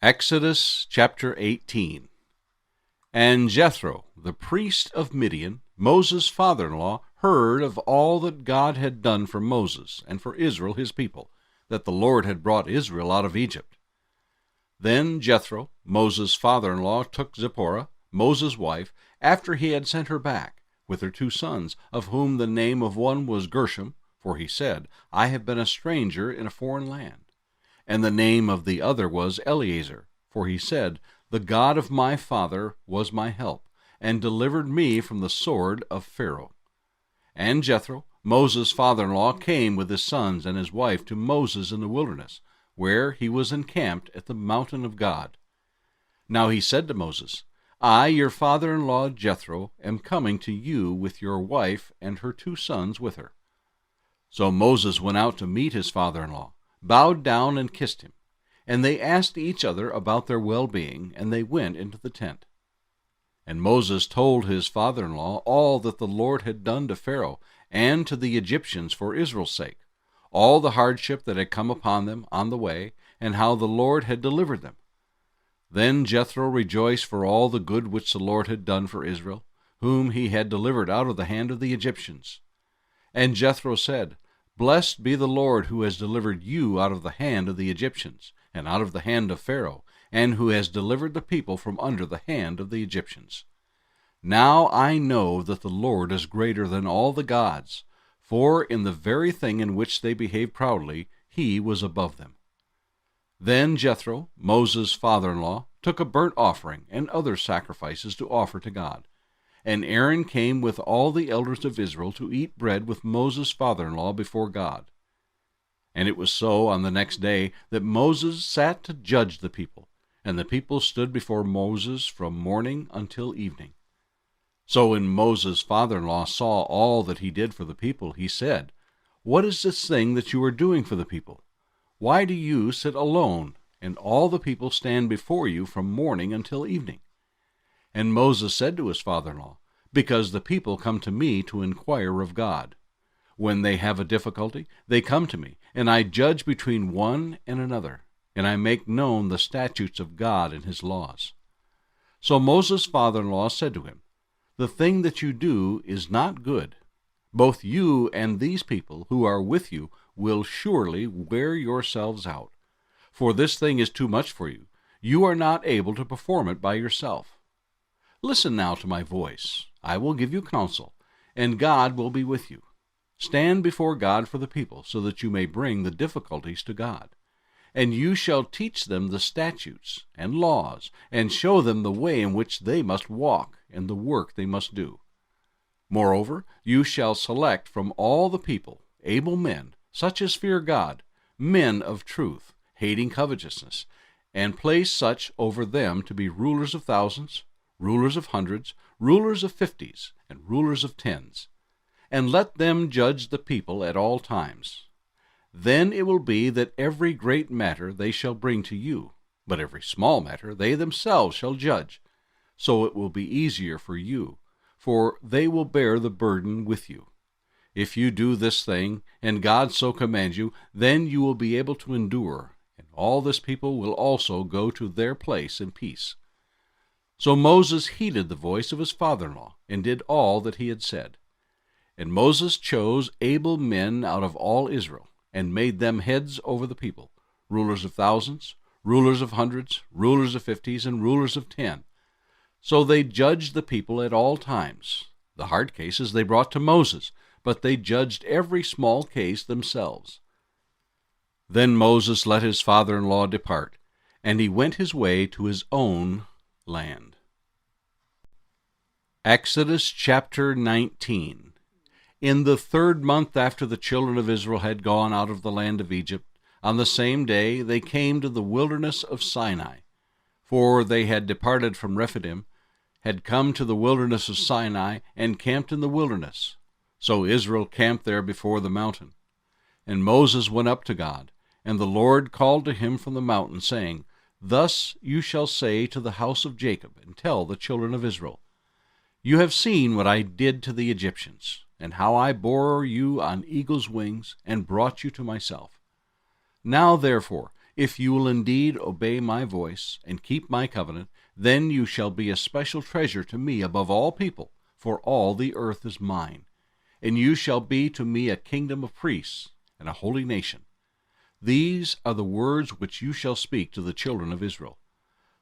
Exodus chapter 18. And Jethro, the priest of Midian, Moses' father-in-law, heard of all that God had done for Moses and for Israel his people, that the Lord had brought Israel out of Egypt. Then Jethro, Moses' father-in-law, took Zipporah, Moses' wife, after he had sent her back, with her 2 sons, of whom the name of one was Gershom, for he said, I have been a stranger in a foreign land. And the name of the other was Eleazar, for he said, The God of my father was my help, and delivered me from the sword of Pharaoh. And Jethro, Moses' father-in-law, came with his sons and his wife to Moses in the wilderness, where he was encamped at the mountain of God. Now he said to Moses, I, your father-in-law Jethro, am coming to you with your wife and her 2 sons with her. So Moses went out to meet his father-in-law, bowed down and kissed him. And they asked each other about their well-being, and they went into the tent. And Moses told his father-in-law all that the Lord had done to Pharaoh and to the Egyptians for Israel's sake, all the hardship that had come upon them on the way, and how the Lord had delivered them. Then Jethro rejoiced for all the good which the Lord had done for Israel, whom he had delivered out of the hand of the Egyptians. And Jethro said, Blessed be the Lord who has delivered you out of the hand of the Egyptians, and out of the hand of Pharaoh, and who has delivered the people from under the hand of the Egyptians. Now I know that the Lord is greater than all the gods, for in the very thing in which they behaved proudly, he was above them. Then Jethro, Moses' father-in-law, took a burnt offering and other sacrifices to offer to God. And Aaron came with all the elders of Israel to eat bread with Moses' father-in-law before God. And it was so on the next day that Moses sat to judge the people, and the people stood before Moses from morning until evening. So when Moses' father-in-law saw all that he did for the people, he said, What is this thing that you are doing for the people? Why do you sit alone, and all the people stand before you from morning until evening? And Moses said to his father-in-law, Because the people come to me to inquire of God. When they have a difficulty, they come to me, and I judge between one and another, and I make known the statutes of God and his laws. So Moses' father-in-law said to him, The thing that you do is not good. Both you and these people who are with you will surely wear yourselves out. For this thing is too much for you. You are not able to perform it by yourself. Listen now to my voice. I will give you counsel, and God will be with you. Stand before God for the people, so that you may bring the difficulties to God. And you shall teach them the statutes and laws, and show them the way in which they must walk, and the work they must do. Moreover, you shall select from all the people able men, such as fear God, men of truth, hating covetousness, and place such over them to be rulers of thousands, rulers of hundreds, rulers of 50s, and rulers of 10s. And let them judge the people at all times. Then it will be that every great matter they shall bring to you, but every small matter they themselves shall judge. So it will be easier for you, for they will bear the burden with you. If you do this thing, and God so commands you, then you will be able to endure, and all this people will also go to their place in peace. So Moses heeded the voice of his father-in-law, and did all that he had said. And Moses chose able men out of all Israel, and made them heads over the people, rulers of thousands, rulers of hundreds, rulers of 50s, and rulers of 10. So they judged the people at all times. The hard cases they brought to Moses, but they judged every small case themselves. Then Moses let his father-in-law depart, and he went his way to his own land. Exodus chapter 19. In the 3rd month after the children of Israel had gone out of the land of Egypt, on the same day they came to the wilderness of Sinai. For they had departed from Rephidim, had come to the wilderness of Sinai, and camped in the wilderness. So Israel camped there before the mountain. And Moses went up to God, and the Lord called to him from the mountain, saying, Thus you shall say to the house of Jacob, and tell the children of Israel, You have seen what I did to the Egyptians, and how I bore you on eagle's wings, and brought you to myself. Now therefore, If you will indeed obey my voice and keep my covenant, then you shall be a special treasure to me above all people, for all the earth is mine. And you shall be to me a kingdom of priests and a holy nation. These are the words which you shall speak to the children of Israel.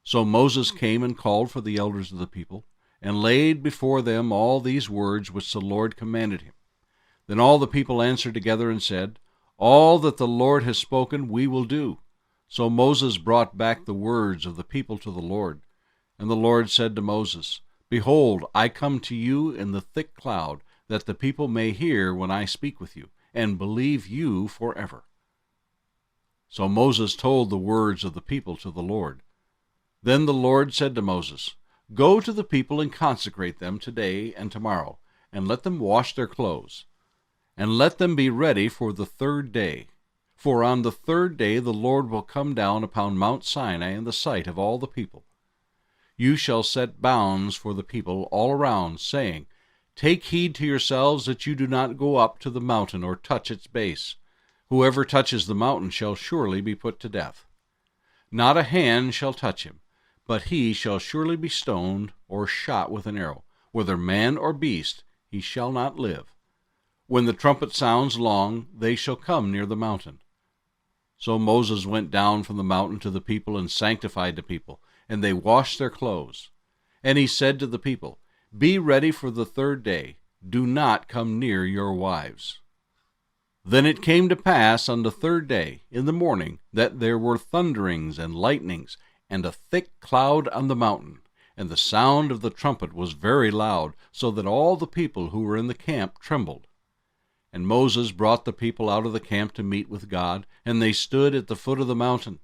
So Moses came and called for the elders of the people, and laid before them all these words which the Lord commanded him. Then all the people answered together and said, All that the Lord has spoken we will do. So Moses brought back the words of the people to the Lord. And the Lord said to Moses, Behold, I come to you in the thick cloud, that the people may hear when I speak with you, and believe you forever. So Moses told the words of the people to the Lord. Then the Lord said to Moses, Go to the people and consecrate them today and tomorrow, and let them wash their clothes, and let them be ready for the third day. For on the third day the Lord will come down upon Mount Sinai in the sight of all the people. You shall set bounds for the people all around, saying, Take heed to yourselves that you do not go up to the mountain or touch its base. Whoever touches the mountain shall surely be put to death. Not a hand shall touch him, but he shall surely be stoned or shot with an arrow. Whether man or beast, he shall not live. When the trumpet sounds long, they shall come near the mountain. So Moses went down from the mountain to the people and sanctified the people, and they washed their clothes. And he said to the people, Be ready for the third day. Do not come near your wives. Then it came to pass on the third day, in the morning, that there were thunderings and lightnings, and a thick cloud on the mountain, and the sound of the trumpet was very loud, so that all the people who were in the camp trembled. And Moses brought the people out of the camp to meet with God, and they stood at the foot of the mountain.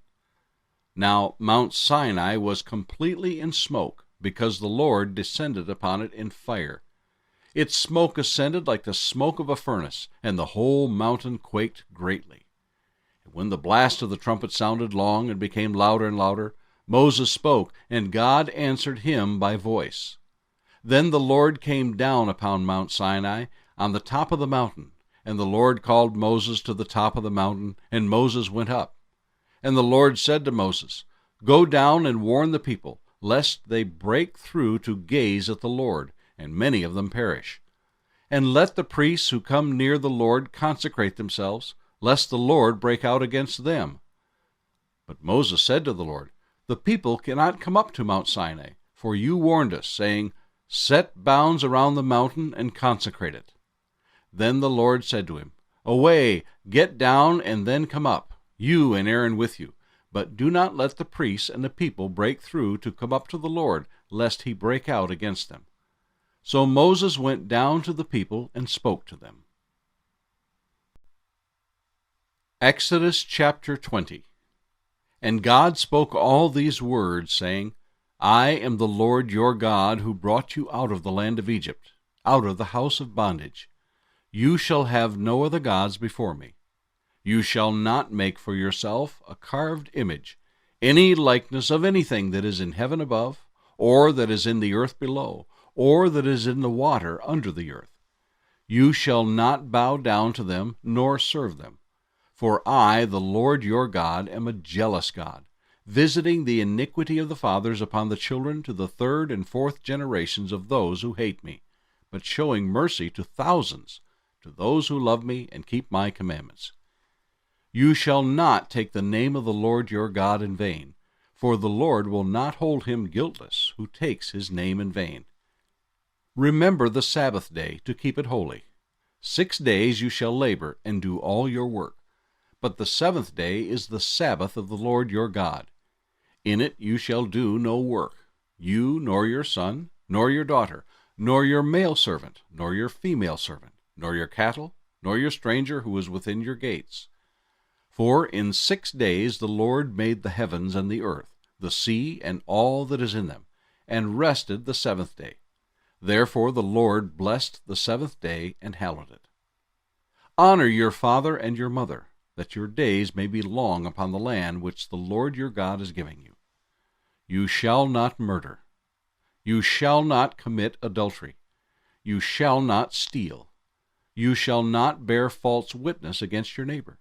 Now Mount Sinai was completely in smoke, because the Lord descended upon it in fire. Its smoke ascended like the smoke of a furnace, and the whole mountain quaked greatly. And when the blast of the trumpet sounded long and became louder and louder, Moses spoke, and God answered him by voice. Then the Lord came down upon Mount Sinai on the top of the mountain, and the Lord called Moses to the top of the mountain, and Moses went up. And the Lord said to Moses, Go down and warn the people, lest they break through to gaze at the Lord, and many of them perish. And let the priests who come near the Lord consecrate themselves, lest the Lord break out against them. But Moses said to the Lord, The people cannot come up to Mount Sinai, for you warned us, saying, Set bounds around the mountain and consecrate it. Then the Lord said to him, Away, get down, and then come up, you and Aaron with you. But do not let the priests and the people break through to come up to the Lord, lest he break out against them. So Moses went down to the people and spoke to them. Exodus chapter 20. And God spoke all these words, saying, I am the Lord your God, who brought you out of the land of Egypt, out of the house of bondage. You shall have no other gods before me. You shall not make for yourself a carved image, any likeness of anything that is in heaven above, or that is in the earth below, or that is in the water under the earth. You shall not bow down to them, nor serve them. For I, the Lord your God, am a jealous God, visiting the iniquity of the fathers upon the children to the third and fourth generations of those who hate me, but showing mercy to thousands, to those who love me and keep my commandments. You shall not take the name of the Lord your God in vain, for the Lord will not hold him guiltless who takes his name in vain. Remember the Sabbath day to keep it holy. 6 days you shall labor and do all your work. But the seventh day is the Sabbath of the Lord your God. In it you shall do no work, you nor your son, nor your daughter, nor your male servant, nor your female servant, nor your cattle, nor your stranger who is within your gates. For in 6 days the Lord made the heavens and the earth, the sea and all that is in them, and rested the seventh day. Therefore the Lord blessed the seventh day and hallowed it. Honor your father and your mother, that your days may be long upon the land which the Lord your God is giving you. You shall not murder. You shall not commit adultery. You shall not steal. You shall not bear false witness against your neighbor.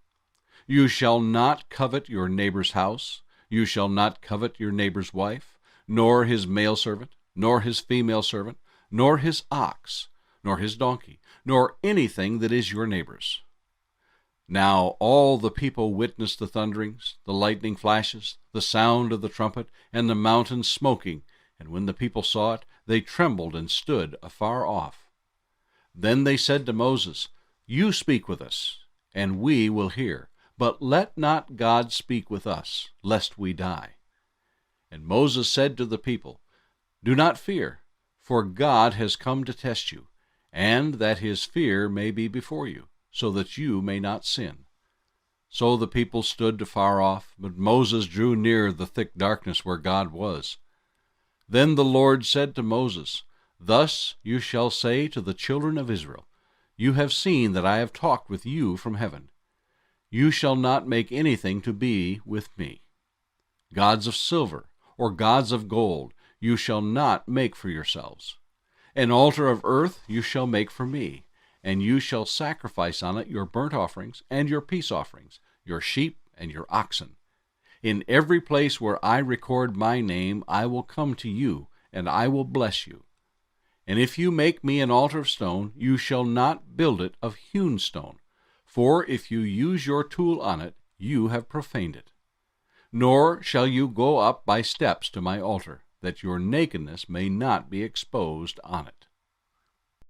You shall not covet your neighbor's house. You shall not covet your neighbor's wife, nor his male servant, nor his female servant, nor his ox, nor his donkey, nor anything that is your neighbor's." Now all the people witnessed the thunderings, the lightning flashes, the sound of the trumpet, and the mountain smoking, and when the people saw it, they trembled and stood afar off. Then they said to Moses, "You speak with us, and we will hear, but let not God speak with us, lest we die." And Moses said to the people, "Do not fear, for God has come to test you, and that his fear may be before you, so that you may not sin." So the people stood afar off, but Moses drew near the thick darkness where God was. Then the Lord said to Moses, "Thus you shall say to the children of Israel, You have seen that I have talked with you from heaven. You shall not make anything to be with me. Gods of silver or gods of gold you shall not make for yourselves. An altar of earth you shall make for me, and you shall sacrifice on it your burnt offerings and your peace offerings, your sheep and your oxen. In every place where I record my name I will come to you, and I will bless you. And if you make me an altar of stone, you shall not build it of hewn stone, for if you use your tool on it, you have profaned it. Nor shall you go up by steps to my altar, that your nakedness may not be exposed on it."